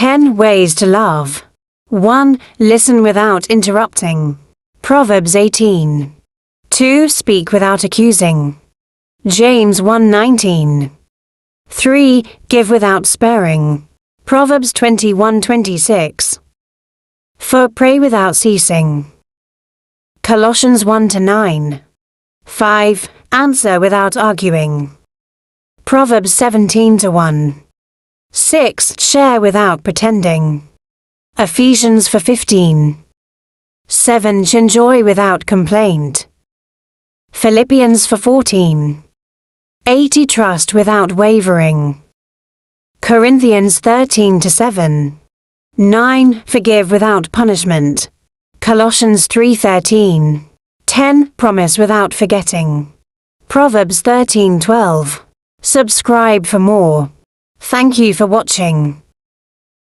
10 ways to love. 1. Listen without interrupting. Proverbs 18. 2. Speak without accusing. James 1:19. 3. Give without sparing. Proverbs 21:26. 4. Pray without ceasing. Colossians 1:9. 5. Answer without arguing. Proverbs 17:1. 6. Share without pretending. Ephesians 4:15. 7. Enjoy without complaint. Philippians 4:14. 8. Trust without wavering. Corinthians 13:7. 9. Forgive without punishment. Colossians 3:13. 10. Promise without forgetting. Proverbs 13:12. Subscribe for more. Thank you for watching.